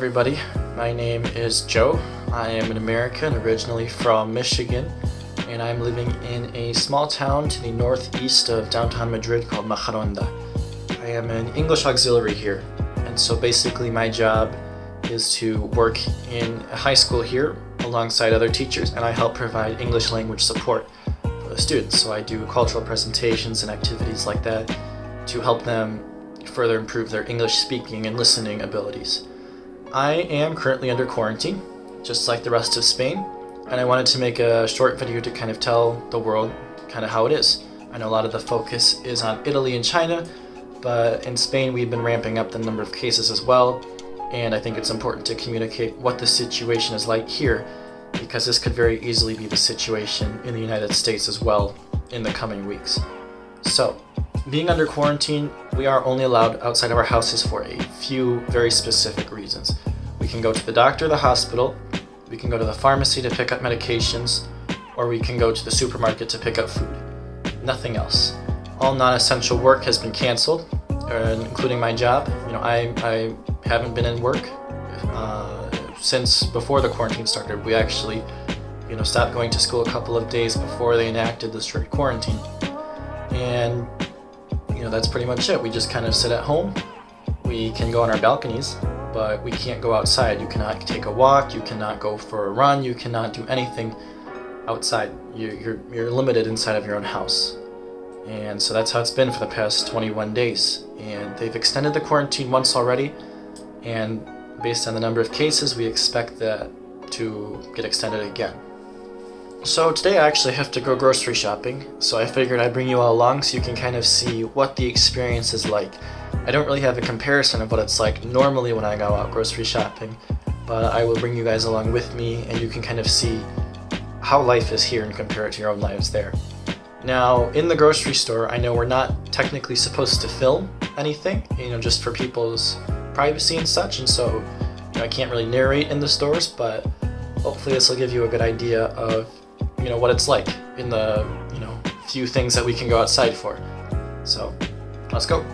everybody. My name is Joe. I am an American, originally from Michigan, and I'm living in a small town to the northeast of downtown Madrid called Majadahonda. I am an English auxiliary here, and so basically my job is to work in a high school here alongside other teachers, and I help provide English language support for the students. So I do cultural presentations and activities like that to help them further improve their English speaking and listening abilities. I am currently under quarantine, just like the rest of Spain, and I wanted to make a short video to kind of tell the world kind of how it is. I know a lot of the focus is on Italy and China, but in Spain we've been ramping up the number of cases as well, and I think it's important to communicate what the situation is like here, because this could very easily be the situation in the United States as well in the coming weeks. So, being under quarantine, we are only allowed outside of our houses for a few very specific reasons. We can go to the doctor or the hospital, we can go to the pharmacy to pick up medications, or we can go to the supermarket to pick up food. Nothing else. All non-essential work has been canceled, including my job. I haven't been in work since before the quarantine started. We actually, stopped going to school a couple of days before they enacted the strict quarantine. And that's pretty much it. We just kind of sit at home. We can go on our balconies, but we can't go outside. You cannot take a walk, you cannot go for a run, you cannot do anything outside. You're limited inside of your own house. And so that's how it's been for the past 21 days. And they've extended the quarantine once already, and based on the number of cases, we expect that to get extended again. So today I actually have to go grocery shopping, so I figured I'd bring you all along so you can kind of see what the experience is like. I don't really have a comparison of what it's like normally when I go out grocery shopping, but I will bring you guys along with me and you can kind of see how life is here and compare it to your own lives there. Now, in the grocery store, I know we're not technically supposed to film anything, just for people's privacy and such, and so I can't really narrate in the stores, but hopefully this will give you a good idea of what it's like in the few things that we can go outside for. So let's go.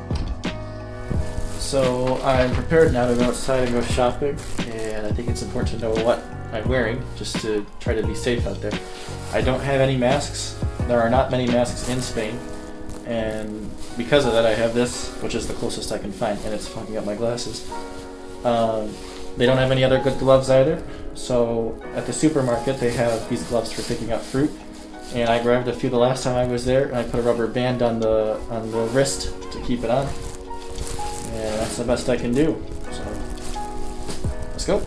So I'm prepared now to go outside and go shopping, and I think it's important to know what I'm wearing just to try to be safe out there. I don't have any masks. There are not many masks in Spain, and because of that I have this, which is the closest I can find, and it's fogging up my glasses. They don't have any other good gloves either, so at the supermarket they have these gloves for picking up fruit, and I grabbed a few the last time I was there, and I put a rubber band on the wrist to keep it on, and that's the best I can do. So let's go.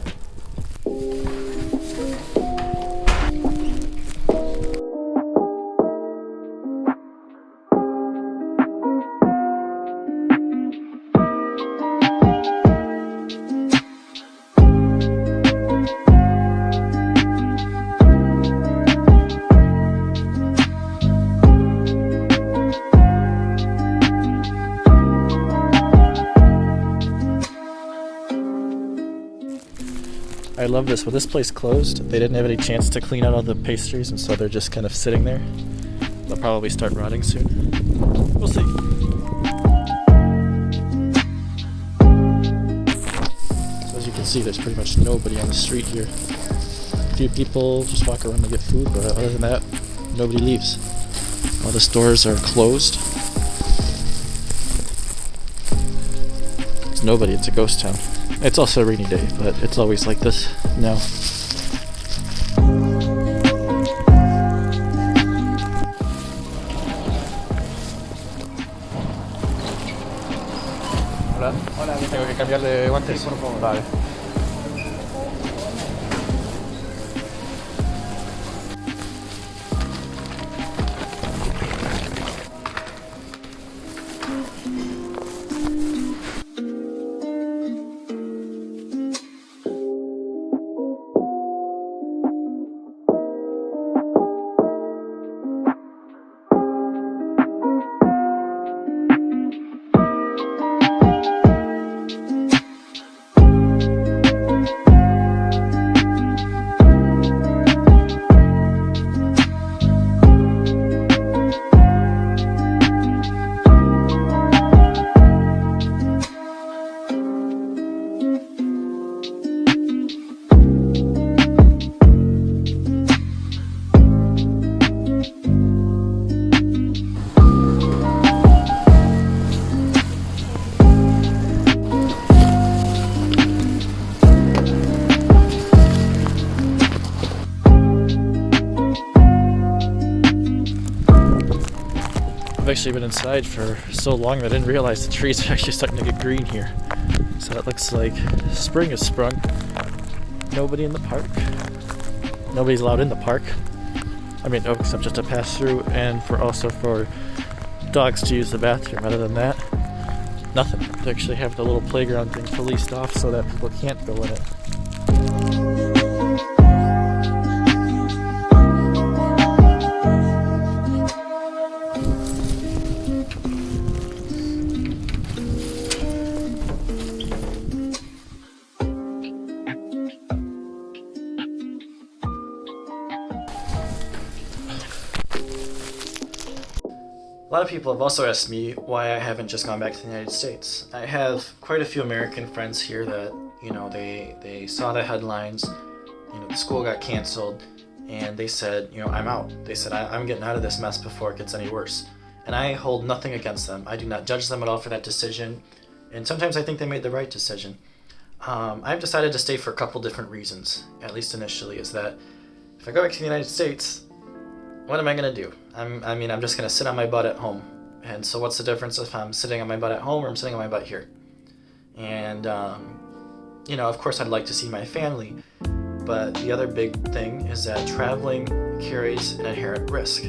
I love this. When this place closed, they didn't have any chance to clean out all the pastries, and so they're just kind of sitting there. They'll probably start rotting soon. We'll see. So as you can see, there's pretty much nobody on the street here. A few people just walk around to get food, but other than that, nobody leaves. All the stores are closed. There's nobody. It's a ghost town. It's also a rainy day, but it's always like this now. Hola. Hola. Tengo que cambiar de guantes. Sí, por favor. Vale. I've actually been inside for so long that I didn't realize the trees are actually starting to get green here. So it looks like spring has sprung. Nobody in the park. Nobody's allowed in the park. I mean, except just to pass through and for dogs to use the bathroom. Other than that, nothing. They actually have the little playground thing policed off so that people can't go in it. A lot of people have also asked me why I haven't just gone back to the United States. I have quite a few American friends here that, they saw the headlines, the school got canceled, and they said, I'm out. They said, I'm getting out of this mess before it gets any worse. And I hold nothing against them. I do not judge them at all for that decision, and sometimes I think they made the right decision. I've decided to stay for a couple different reasons, at least initially, is that if I go back to the United States, what am I going to do? I'm just going to sit on my butt at home. And so what's the difference if I'm sitting on my butt at home or I'm sitting on my butt here? And, of course I'd like to see my family. But the other big thing is that traveling carries an inherent risk.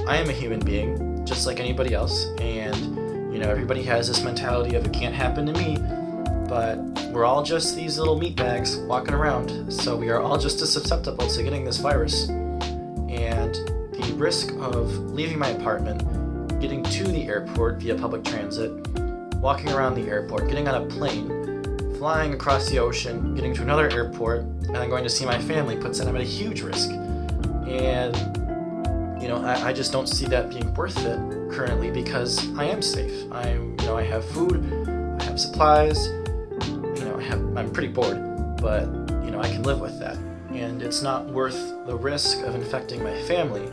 I am a human being, just like anybody else. And, everybody has this mentality of it can't happen to me. But we're all just these little meat bags walking around. So we are all just as susceptible to getting this virus. And the risk of leaving my apartment, getting to the airport via public transit, walking around the airport, getting on a plane, flying across the ocean, getting to another airport, and then going to see my family puts them at a huge risk. And, I just don't see that being worth it currently because I am safe. I have food, I have supplies, I'm pretty bored, but, I can live with that. And it's not worth the risk of infecting my family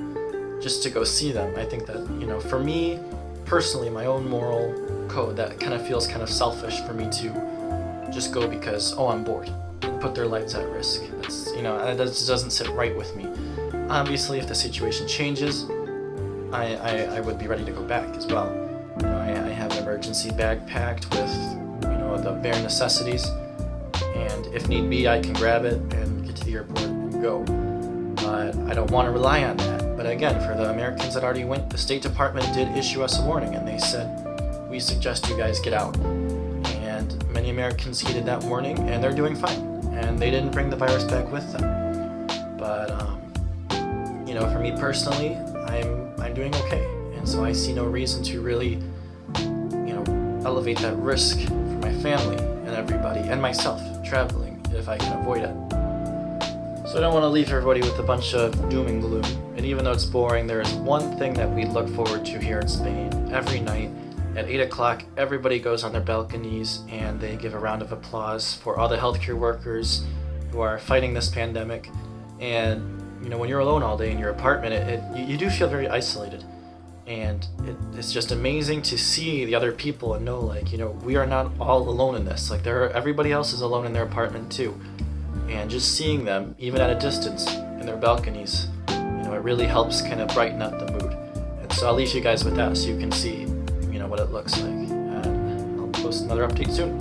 just to go see them. I think that, for me, personally, my own moral code, that kind of feels kind of selfish for me to just go because, I'm bored, and put their lives at risk. That's, that just doesn't sit right with me. Obviously, if the situation changes, I would be ready to go back as well. I have an emergency bag packed with, the bare necessities, and if need be, I can grab it and get to the airport and go. But I don't want to rely on that. But again, for the Americans that already went, the State Department did issue us a warning, and they said, we suggest you guys get out. And many Americans heeded that warning, and they're doing fine. And they didn't bring the virus back with them. But, for me personally, I'm doing okay. And so I see no reason to really, elevate that risk for my family and everybody, and myself, traveling, if I can avoid it. So I don't want to leave everybody with a bunch of doom and gloom. And even though it's boring, there is one thing that we look forward to here in Spain. Every night at 8 o'clock, everybody goes on their balconies and they give a round of applause for all the healthcare workers who are fighting this pandemic. And, when you're alone all day in your apartment, you do feel very isolated. And it's just amazing to see the other people and know, we are not all alone in this. Everybody else is alone in their apartment too. And just seeing them, even at a distance, in their balconies, it really helps kind of brighten up the mood. And so I'll leave you guys with that so you can see, what it looks like. And I'll post another update soon.